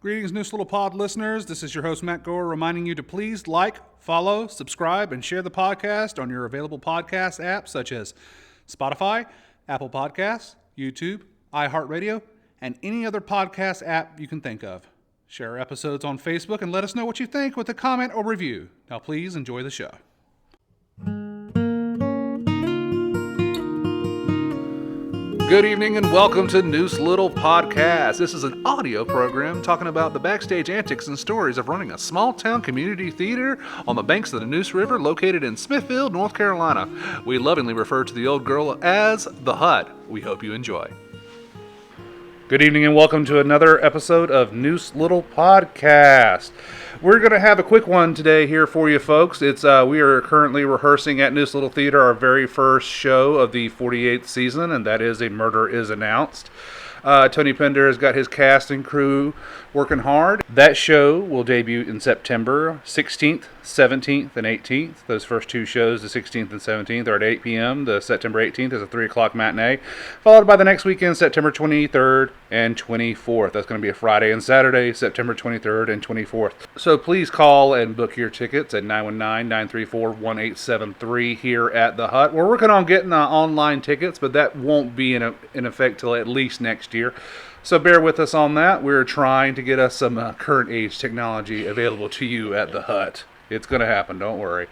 Greetings, Neuse Little Pod listeners. This is your host, Matt Gore, reminding you to please like, follow, subscribe, and share the podcast on your available podcast apps such as Spotify, Apple Podcasts, YouTube, iHeartRadio, and any other podcast app you can think of. Share our episodes on Facebook and let us know what you think with a comment or review. Now, please enjoy the show. Good evening and welcome to Neuse Little Podcast. This is an audio program talking about the backstage antics and stories of running a small-town community theater on the banks of the Neuse River located in Smithfield, North Carolina. We lovingly refer to the old girl as the Hut. We hope you enjoy. Good evening and welcome to another episode of Neuse Little Podcast. We're going to have a quick one today here for you folks. We are currently rehearsing at Neuse Little Theatre our very first show of the 48th season, and that is A Murder is Announced. Tony Pender has got his cast and crew working hard. That show will debut in September 16th, 17th, and 18th. Those first two shows, the 16th and 17th, are at 8 p.m. The September 18th is a 3 o'clock matinee, followed by the next weekend, September 23rd and 24th. That's going to be a Friday and Saturday, September 23rd and 24th. So please call and book your tickets at 919-934-1873 here at the Hut. We're working on getting online tickets, but that won't be in effect till at least next year. So bear with us on that. We're trying to get us some current age technology available to you at the Hut. It's going to happen, don't worry.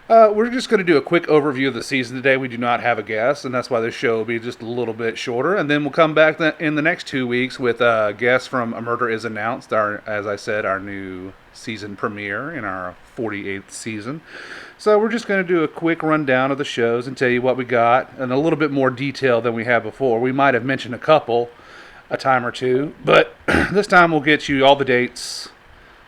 We're just going to do a quick overview of the season today. We do not have a guest, and that's why this show will be just a little bit shorter. And then we'll come back in the next 2 weeks with guests from A Murder is Announced, as I said, our new season premiere in our 48th season. So we're just going to do a quick rundown of the shows and tell you what we got in a little bit more detail than we have before. We might have mentioned a time or two, but this time we'll get you all the dates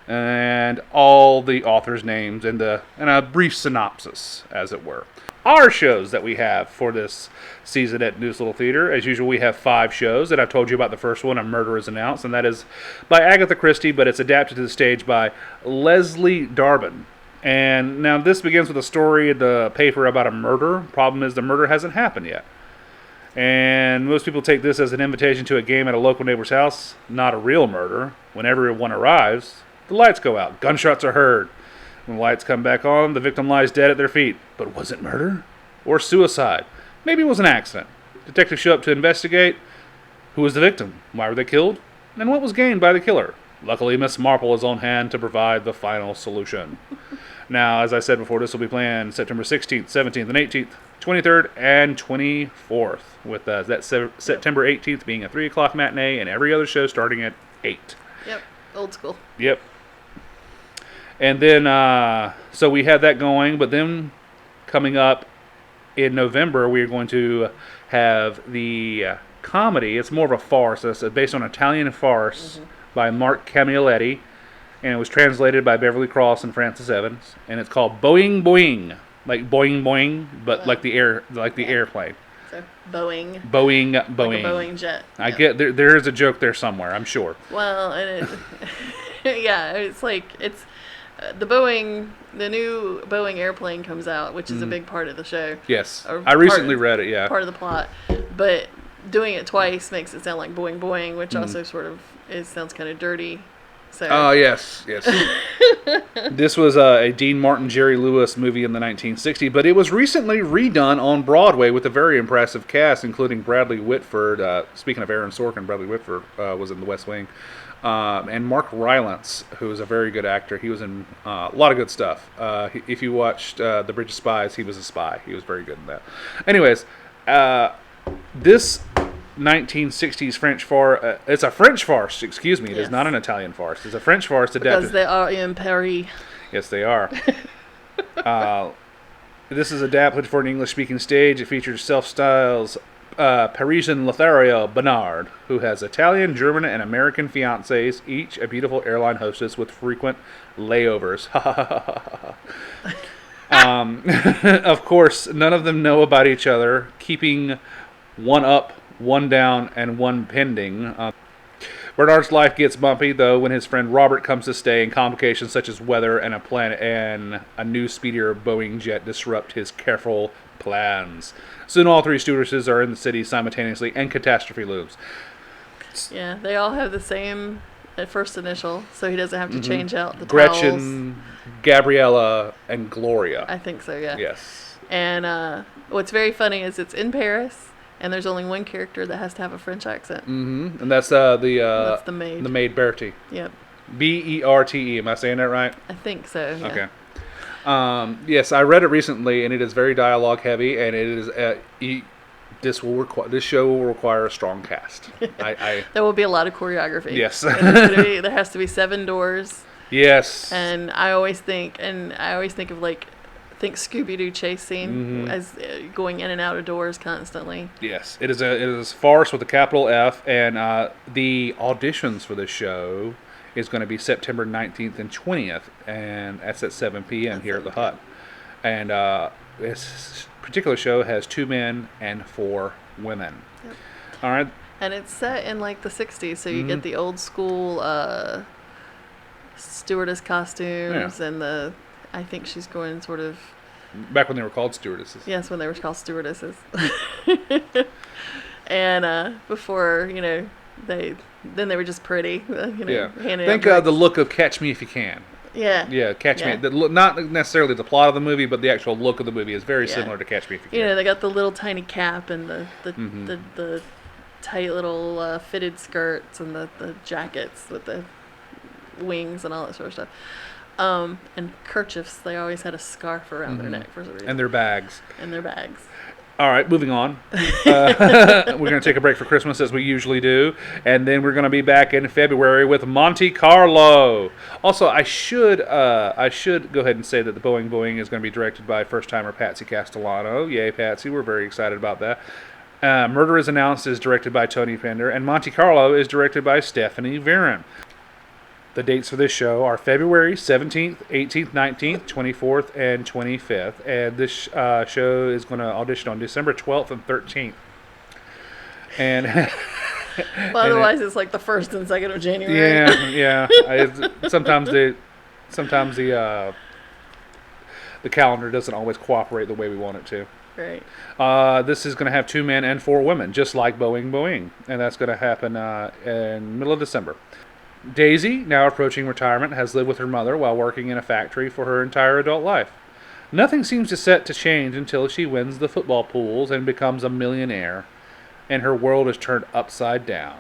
and all the authors' names and a brief synopsis, as it were. Our shows that we have for this season at Neuse Little Theatre, as usual, we have 5 shows, and I've told you about the first one, A Murder is Announced, and that is by Agatha Christie, but it's adapted to the stage by Leslie Darbin. And now this begins with a story in the paper about a murder. Problem is the murder hasn't happened yet. And most people take this as an invitation to a game at a local neighbor's house, not a real murder. When everyone arrives, the lights go out, gunshots are heard. When the lights come back on, the victim lies dead at their feet. But was it murder? Or suicide? Maybe it was an accident. Detectives show up to investigate. Who was the victim? Why were they killed? And what was gained by the killer? Luckily, Miss Marple is on hand to provide the final solution. Now, as I said before, this will be planned September 16th, 17th, and 18th, 23rd, and 24th, with that September 18th being a 3 o'clock matinee and every other show starting at 8. Yep, old school. Yep. And then, so we had that going, but then coming up in November, we're going to have the comedy. It's more of a farce. It's based on an Italian farce by Mark Camilletti, and it was translated by Beverly Cross and Francis Evans, and it's called Boeing Boeing, like boing boing, but like the airplane. So Boeing. Boeing. Like a Boeing jet. I get there is a joke there somewhere, I'm sure. Well, and yeah, it's like the new Boeing airplane comes out, which is a big part of the show. Yes, I recently read it. Yeah, part of the plot, but doing it twice makes it sound like boing boing, which also sort of sounds kind of dirty. So. Oh, yes. This was a Dean Martin, Jerry Lewis movie in the 1960s, but it was recently redone on Broadway with a very impressive cast, including Bradley Whitford. Speaking of Aaron Sorkin, Bradley Whitford was in The West Wing. And Mark Rylance, who is a very good actor. He was in a lot of good stuff. If you watched The Bridge of Spies, he was a spy. He was very good in that. Anyways, this 1960s French farce. It's a French farce, excuse me. It is not an Italian farce. It's a French farce adapted. Because they are in Paris. Yes, they are. This is adapted for an English-speaking stage. It features self-styles Parisian Lothario Bernard, who has Italian, German, and American fiancés, each a beautiful airline hostess with frequent layovers. Of course, none of them know about each other, keeping one up, one down, and one pending. Bernard's life gets bumpy, though, when his friend Robert comes to stay, and complications such as weather and a new speedier Boeing jet disrupt his careful plans. Soon all three stewardesses are in the city simultaneously, and catastrophe looms. Yeah, they all have the same first initial, so he doesn't have to change out the towels. Gretchen, Gabriella, and Gloria. I think so, yeah. Yes. And what's very funny is it's in Paris, and there's only one character that has to have a French accent. Mm-hmm. And that's that's the maid. The maid Bertie. Yep. Berte. Am I saying that right? I think so. Yeah. Okay. Yes, I read it recently, and it is very dialogue heavy, and it is this show will require a strong cast. There will be a lot of choreography. Yes. There has to be 7 doors. Yes. And I always think of think Scooby-Doo chase scene as going in and out of doors constantly. Yes, it is a farce with a capital F, and the auditions for this show is going to be September 19th and 20th, and that's at 7 p.m. here at the Hut. And this particular show has 2 men and 4 women. Yep. All right. And it's set in like the 60s, so you get the old school stewardess costumes and I think she's going sort of... Back when they were called stewardesses. Yes, when they were called stewardesses. And before, they were just pretty. Think the look of Catch Me If You Can. Yeah. Yeah, Catch Me. Not necessarily the plot of the movie, but the actual look of the movie is very similar to Catch Me If You Can. They got the little tiny cap and the tight little fitted skirts and the jackets with the wings and all that sort of stuff. And kerchiefs. They always had a scarf around their neck for some reason. And their bags. All right, moving on. We're going to take a break for Christmas as we usually do, and then we're going to be back in February with Monte Carlo. Also, I should go ahead and say that the Boeing is going to be directed by first-timer Patsy Castellano. Yay, Patsy! We're very excited about that. Murder is Announced is directed by Tony Pender, and Monte Carlo is directed by Stephanie Viren. The dates for this show are February 17th, 18th, 19th, 24th, and 25th. And this show is going to audition on December 12th and 13th. And otherwise it's like the 1st and 2nd of January. Yeah. Sometimes the calendar doesn't always cooperate the way we want it to. Right. This is going to have 2 men and 4 women, just like Boeing. And that's going to happen in middle of December. Daisy, now approaching retirement, has lived with her mother while working in a factory for her entire adult life. Nothing seems set to change until she wins the football pools and becomes a millionaire, and her world is turned upside down.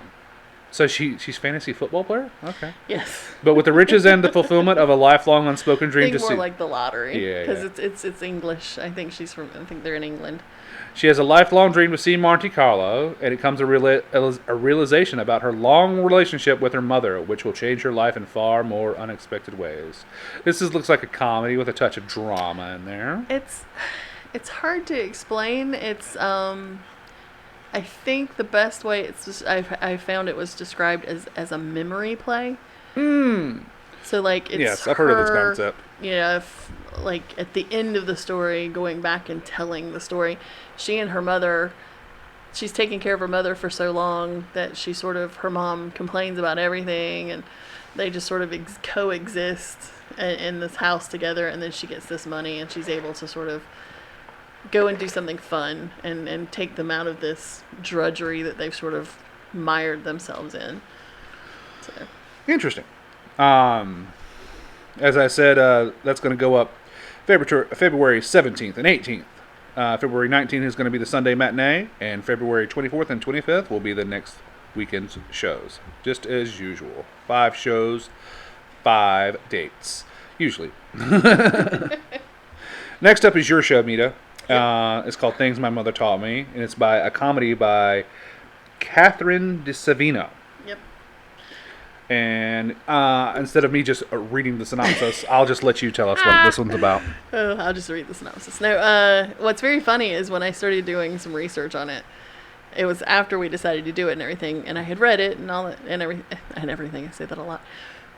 So she's fantasy football player? Okay. Yes. But with the riches and the fulfillment of a lifelong unspoken dream more like the lottery. Yeah. Because it's English. I think they're in England. She has a lifelong dream to see Monte Carlo, and it comes a realization about her long relationship with her mother, which will change her life in far more unexpected ways. Looks like a comedy with a touch of drama in there. It's hard to explain. It's I think the best way I found it was described as a memory play. So like it's yes, I've heard of this concept. Yeah, like at the end of the story, going back and telling the story, she and her mother, she's taking care of her mother for so long that her mom complains about everything, and they just sort of coexist in this house together, and then she gets this money, and she's able to sort of go and do something fun and take them out of this drudgery that they've sort of mired themselves in. So. Interesting. As I said, that's going to go up February 17th and 18th. February 19th is going to be the Sunday matinee, and February 24th and 25th will be the next weekend's shows. Just as usual. 5 shows, 5 dates. Usually. Next up is your show, Mita. It's called Things My Mother Taught Me, and it's a comedy by Catherine DeSavino. Yep. And instead of me just reading the synopsis, I'll just let you tell us what this one's about. Oh, I'll just read the synopsis. No, what's very funny is when I started doing some research on it, it was after we decided to do it and everything, and I had read it and all that, and everything. I say that a lot.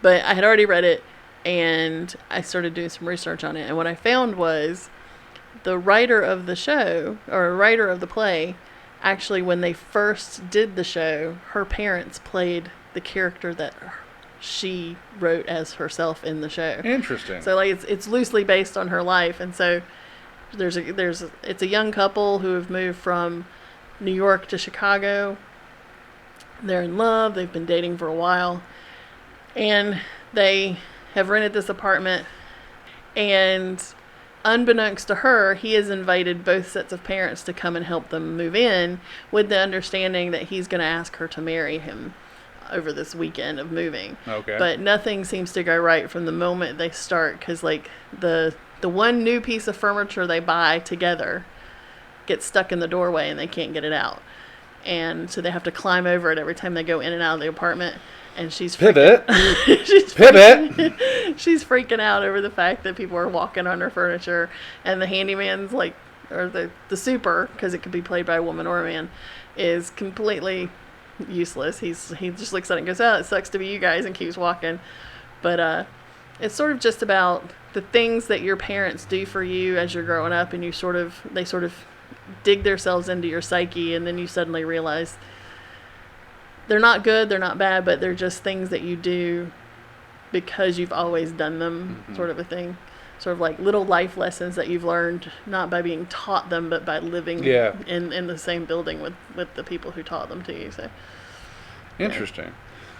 But I had already read it, and I started doing some research on it, and what I found was the writer of the show, or writer of the play, actually, when they first did the show, her parents played the character that she wrote as herself in the show. Interesting. So like it's loosely based on her life, and so it's a young couple who have moved from New York to Chicago. They're in love. They've been dating for a while, And they have rented this apartment, and unbeknownst to her, he has invited both sets of parents to come and help them move in, with the understanding that he's going to ask her to marry him over this weekend of moving. Okay. But nothing seems to go right from the moment they start, because like the one new piece of furniture they buy together gets stuck in the doorway and they can't get it out. And so they have to climb over it every time they go in and out of the apartment. And she's Pivot. She's freaking out over the fact that people are walking on her furniture, and the handyman's like, or the super, because it could be played by a woman or a man, is completely useless. He just looks at it and goes, "Oh, it sucks to be you guys," and keeps walking. But it's sort of just about the things that your parents do for you as you're growing up, and they sort of dig themselves into your psyche, and then you suddenly realize they're not good, they're not bad, but they're just things that you do because you've always done them, sort of a thing. Sort of like little life lessons that you've learned, not by being taught them, but by living in the same building with the people who taught them to you. So Interesting.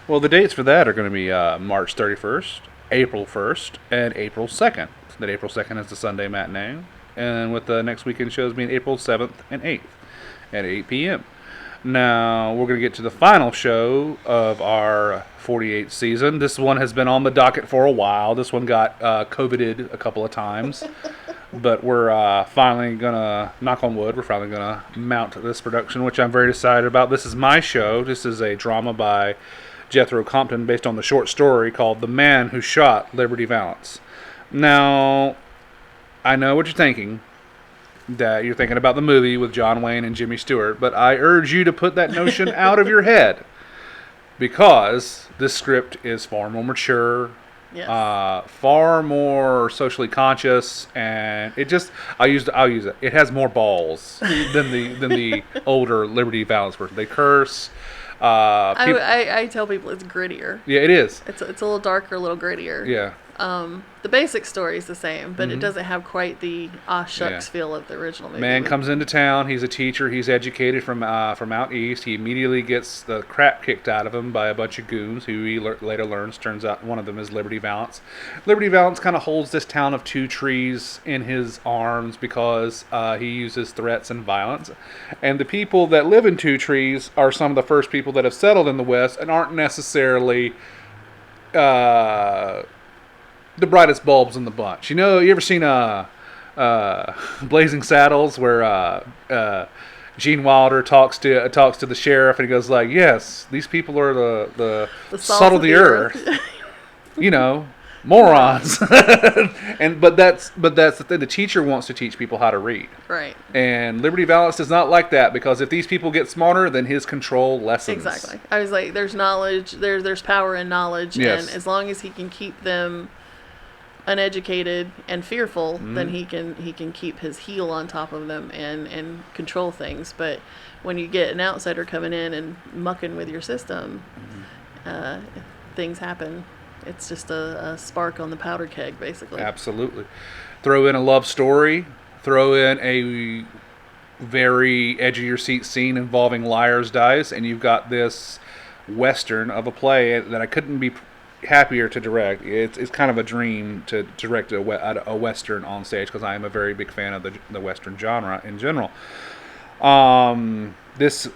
Well, the dates for that are going to be March 31st, April 1st, and April 2nd. That April 2nd is the Sunday matinee, and with the next weekend shows being April 7th and 8th at 8 p.m. Now, we're going to get to the final show of our 48th season. This one has been on the docket for a while. This one got COVIDed a couple of times. But we're finally going to, knock on wood, we're finally going to mount this production, which I'm very excited about. This is my show. This is a drama by Jethro Compton based on the short story called The Man Who Shot Liberty Valance. Now, I know what you're thinking. That you're thinking about the movie with John Wayne and Jimmy Stewart, but I urge you to put that notion out of your head, because this script is far more mature, far more socially conscious, and I'll use it. It has more balls than the older Liberty Valance version. They curse. I tell people it's grittier. Yeah, it is. It's a little darker, a little grittier. Yeah. The basic story is the same, but it doesn't have quite the shucks feel of the original movie. Man comes into town. He's a teacher. He's educated from out east. He immediately gets the crap kicked out of him by a bunch of goons who he later learns turns out one of them is Liberty Valance. Liberty Valance kind of holds this town of Two Trees in his arms because he uses threats and violence. And the people that live in Two Trees are some of the first people that have settled in the West and aren't necessarily the brightest bulbs in the bunch. You know, you ever seen Blazing Saddles, where Gene Wilder talks to the sheriff, and he goes like, "Yes, these people are the salt of the earth." You know, morons. but that's the thing. The teacher wants to teach people how to read. Right. And Liberty Valance is not like that, because if these people get smarter, then his control lessens. Exactly. I was like, there's knowledge, there's power in knowledge, yes. And as long as he can keep them uneducated and fearful, then he can keep his heel on top of them and control things. But when you get an outsider coming in and mucking with your system, things happen. It's just a spark on the powder keg, basically. Absolutely. Throw in a love story. Throw in a very edge-of-your-seat scene involving liar's dice, and you've got this Western of a play that I couldn't be happier to direct. It's kind of a dream to direct a Western on stage, because I am a very big fan of the Western genre in general. This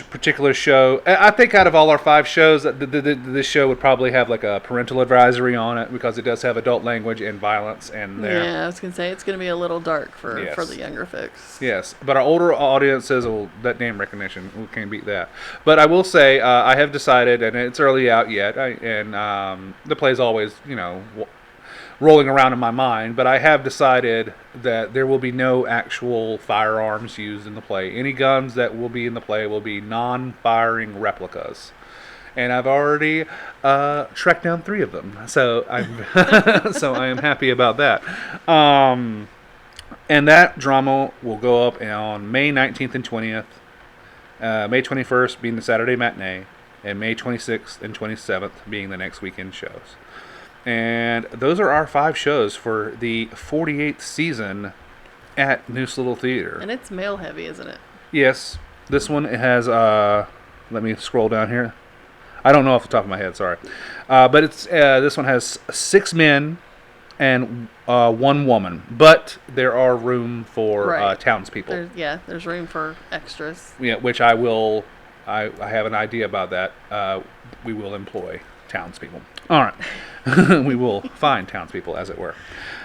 particular show, I think out of all our 5 shows, this show would probably have like a parental advisory on it, because it does have adult language and violence in there. Yeah, I was going to say, it's going to be a little dark for the younger folks. Yes, but our older audiences, well, that name recognition, we can't beat that. But I will say, I have decided, and it's early out yet, and the play's always, rolling around in my mind, but I have decided that there will be no actual firearms used in the play. Any guns that will be in the play will be non-firing replicas. And I've already tracked down 3 of them, so I am happy about that. And that drama will go up on May 19th and 20th, May 21st being the Saturday matinee, and May 26th and 27th being the next weekend shows. And those are our 5 shows for the 48th season at Neuse Little Theatre. And it's male heavy, isn't it? Yes. This one has, let me scroll down here. I don't know off the top of my head. Sorry, but it's this one has 6 men and 1 woman, but there are room for Right. townspeople. There's room for extras. Yeah, which I will. I have an idea about that. We will employ townspeople. All right, we will find townspeople, as it were.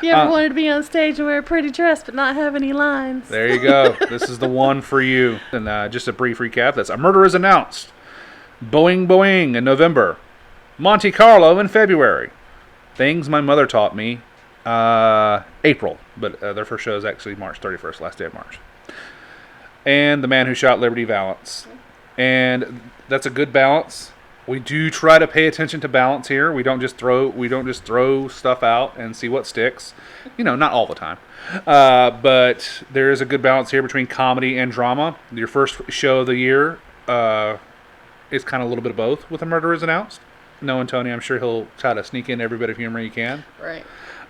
You ever wanted to be on stage and wear a pretty dress but not have any lines? There you go. This is the one for you. And just a brief recap. That's A Murder is Announced, Boeing in November, Monte Carlo in February, Things My Mother Taught Me, April, but their first show is actually March 31st, last day of March, and The Man Who Shot Liberty Valance. And that's a good balance. We do try to pay attention to balance here. We don't just throw stuff out and see what sticks. Not all the time. But there is a good balance here between comedy and drama. Your first show of the year is kind of a little bit of both with A Murder is Announced. Knowing Tony, I'm sure he'll try to sneak in every bit of humor he can. Right.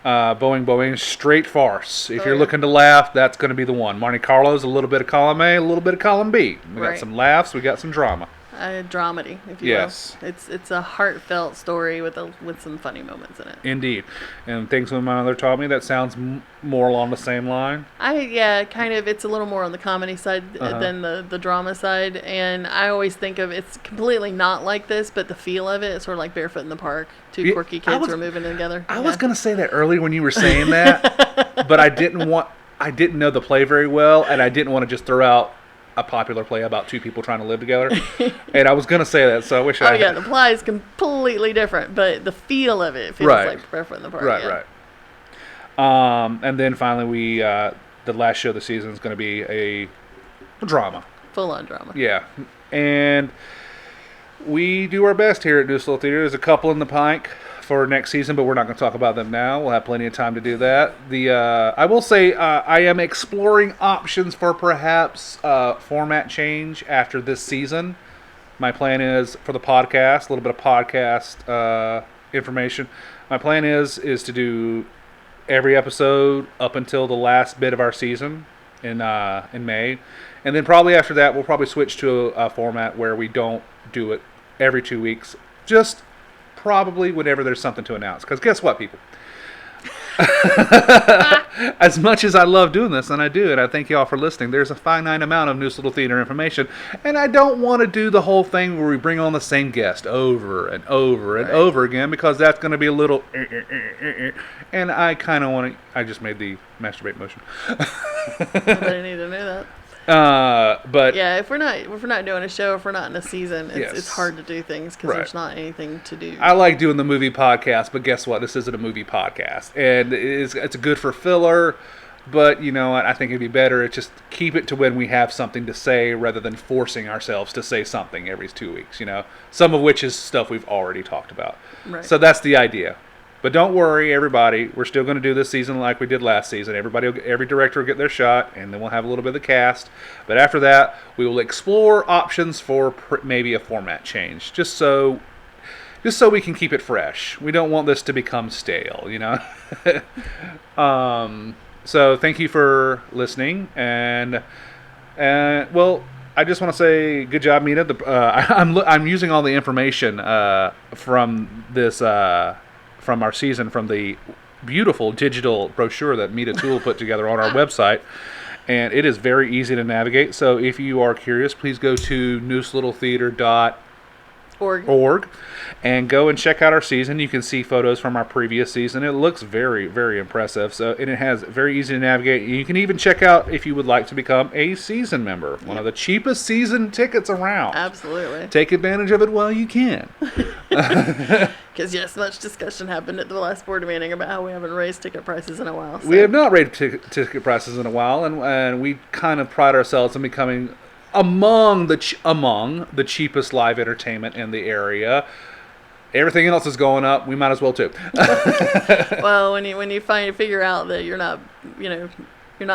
Boeing, straight farce. If you're looking to laugh, that's going to be the one. Monte Carlo's a little bit of column A, a little bit of column B. We got some laughs, we got some drama. Dramedy, if you will. It's a heartfelt story with some funny moments in it. Indeed. And Things My Mother Taught Me, that sounds more along the same line. Kind of. It's a little more on the comedy side than the drama side. And I always think of it's completely not like this, but the feel of it is sort of like Barefoot in the Park. Two quirky kids who are moving together. I was going to say that earlier when you were saying that, but I didn't know the play very well, and I didn't want to just throw out a popular play about 2 people trying to live together. And I was going to say that, so I wish I had. The play is completely different, but the feel of it feels like Barefoot in the Park. Right. And then finally, the last show of the season is going to be a drama. Full-on drama. Yeah. And we do our best here at Neuse Little Theatre. There's a couple in the pike for next season, but we're not going to talk about them now. We'll have plenty of time to do that. I will say I am exploring options for perhaps format change after this season. My plan is for the podcast, a little bit of podcast information. My plan is to do every episode up until the last bit of our season in May, and then probably after that we'll probably switch to a format where we don't do it every 2 weeks. Just probably whenever there's something to announce. Because guess what, people? As much as I love doing this, and I do, and I thank you all for listening, there's a finite amount of Neuse Little Theatre information, and I don't want to do the whole thing where we bring on the same guest over and over and over again, because that's going to be a little and I kind of want to. I just made the masturbate motion. Nobody need to know that. But if we're not doing a show, if we're not in a season, it's hard to do things because there's not anything to do. I like doing the movie podcast, but guess what? This isn't a movie podcast, and it's good for filler. But I think it'd be better to just keep it to when we have something to say, rather than forcing ourselves to say something every 2 weeks. Some of which is stuff we've already talked about. Right. So that's the idea. But don't worry, everybody. We're still going to do this season like we did last season. Every director will get their shot, and then we'll have a little bit of the cast. But after that, we will explore options for maybe a format change, just so we can keep it fresh. We don't want this to become stale, So thank you for listening, and well, I just want to say good job, Mina. I'm using all the information from this. From our season, from the beautiful digital brochure that Toole put together on our website, and it is very easy to navigate. So if you are curious, please go to neuselittletheatre.org and go and check out our season. You can see photos from our previous season. It looks very, very impressive. And it has very easy to navigate. You can even check out if you would like to become a season member. One of the cheapest season tickets around. Absolutely. Take advantage of it while you can. Because much discussion happened at the last board meeting about how we haven't raised ticket prices in a while. So. We have not raised ticket prices in a while, and we kind of pride ourselves on becoming among the cheapest live entertainment in the area. Everything else is going up. We might as well too. Well, when you figure out that you're not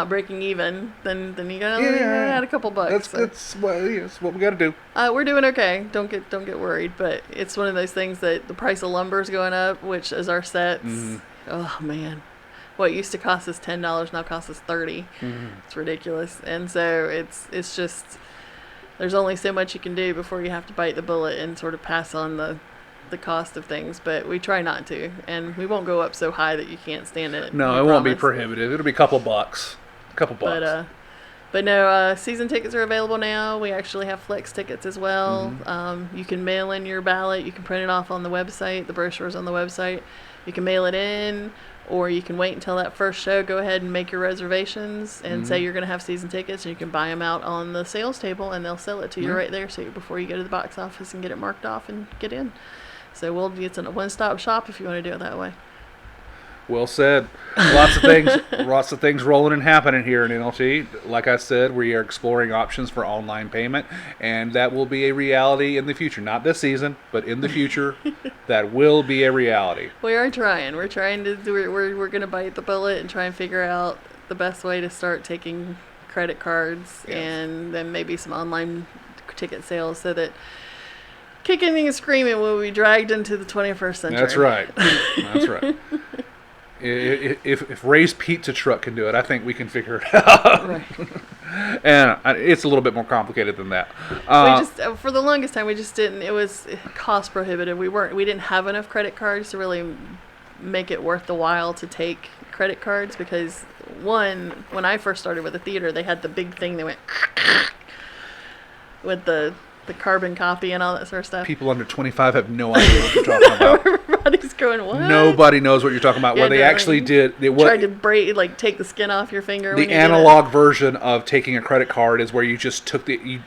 breaking even, then you gotta add a couple bucks. That's what we got to do. We're doing okay. Don't get worried. But it's one of those things that the price of lumber is going up, which is our sets. Mm-hmm. Oh man, what used to cost us $10 now costs us $30. Mm-hmm. It's ridiculous, and so it's just there's only so much you can do before you have to bite the bullet and sort of pass on the cost of things. But we try not to, and we won't go up so high that you can't stand it. No, it won't be prohibitive. It'll be a couple bucks. But no, season tickets are available now. We actually have flex tickets as well. Mm-hmm. You can mail in your ballot. You can print it off on the website. The brochure's on the website. You can mail it in, or you can wait until that first show. Go ahead and make your reservations and say you're going to have season tickets, and you can buy them out on the sales table, and they'll sell it to you right there, so before you go to the box office and get it marked off and get in. So it's a one-stop shop if you want to do it that way. Well said. Lots of things rolling and happening here in NLT. Like I said, we are exploring options for online payment, and that will be a reality in the future. Not this season, but in the future, that will be a reality. We are trying. We're trying to do. We're going to bite the bullet and try and figure out the best way to start taking credit cards, and then maybe some online ticket sales, so that kicking and screaming will be dragged into the 21st century. That's right. That's right. If Ray's pizza truck can do it, I think we can figure it out. Right. And it's a little bit more complicated than that. For the longest time, we just didn't. It was cost prohibitive. We didn't have enough credit cards to really make it worth the while to take credit cards, because when I first started with the theater, they had the big thing that went with the carbon copy and all that sort of stuff. People under 25 have no idea what you're talking about. Everybody's going, what? Nobody knows what you're talking about. Where they actually tried to take the skin off your finger. The analog version of taking a credit card is where you just took the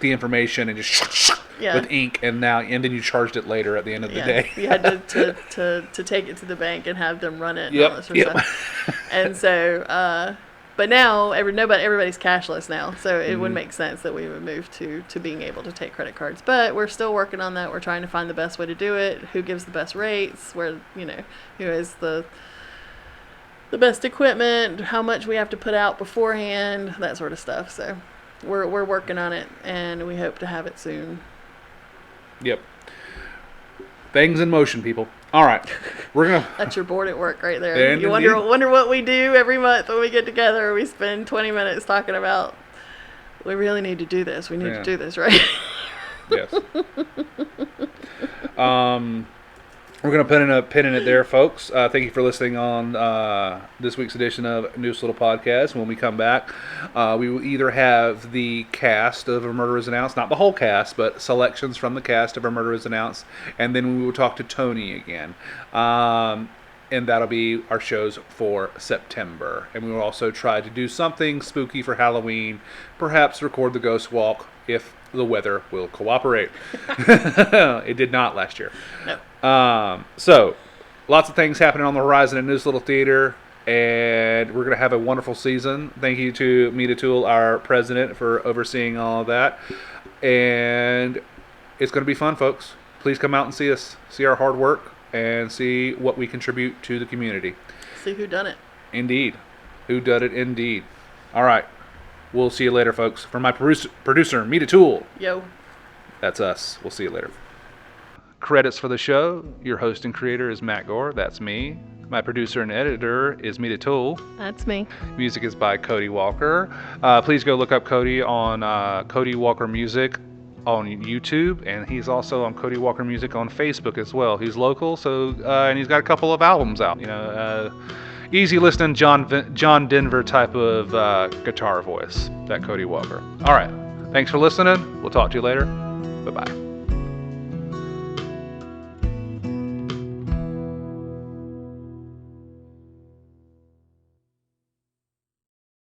information and just with ink, and then you charged it later at the end of the day. You had to take it to the bank and have them run it and all that sort of stuff. And so but now everybody's cashless now, so it would make sense that we would move to being able to take credit cards. But we're still working on that. We're trying to find the best way to do it, who gives the best rates, who has the best equipment, how much we have to put out beforehand, that sort of stuff. So we're working on it, and we hope to have it soon. Yep. Things in motion, people. All right, we're gonna. That's your board at work right there. You wonder what we do every month when we get together. We spend 20 minutes talking about. We really need to do this. We need to do this, right? Yes. We're going to pin in it there, folks. Thank you for listening on this week's edition of Neuse Little Podcast. When we come back, we will either have the cast of A Murder Is Announced, not the whole cast, but selections from the cast of A Murder Is Announced, and then we will talk to Tony again. And that'll be our shows for September. And we will also try to do something spooky for Halloween, perhaps record the Ghost Walk if the weather will cooperate. It did not last year. No. So, lots of things happening on the horizon in Neuse Little Theatre, and we're going to have a wonderful season. Thank you to Amita Toole, our president, for overseeing all of that. And it's going to be fun, folks. Please come out and see us, see our hard work, and see what we contribute to the community. See who done it. Indeed. Who done it, indeed. All right. We'll see you later, folks. For my producer, Amita Toole. Yo. That's us. We'll see you later. Credits for the show. Your host and creator is Matt Gore. That's me. My producer and editor is Amita Toole. That's me. Music is by Cody Walker. Please go look up Cody on Cody Walker Music on YouTube, and he's also on Cody Walker Music on Facebook as well. He's local, so and he's got a couple of albums out. Easy listening, John Denver type of guitar voice, that Cody Walker. All right. Thanks for listening. We'll talk to you later. Bye-bye.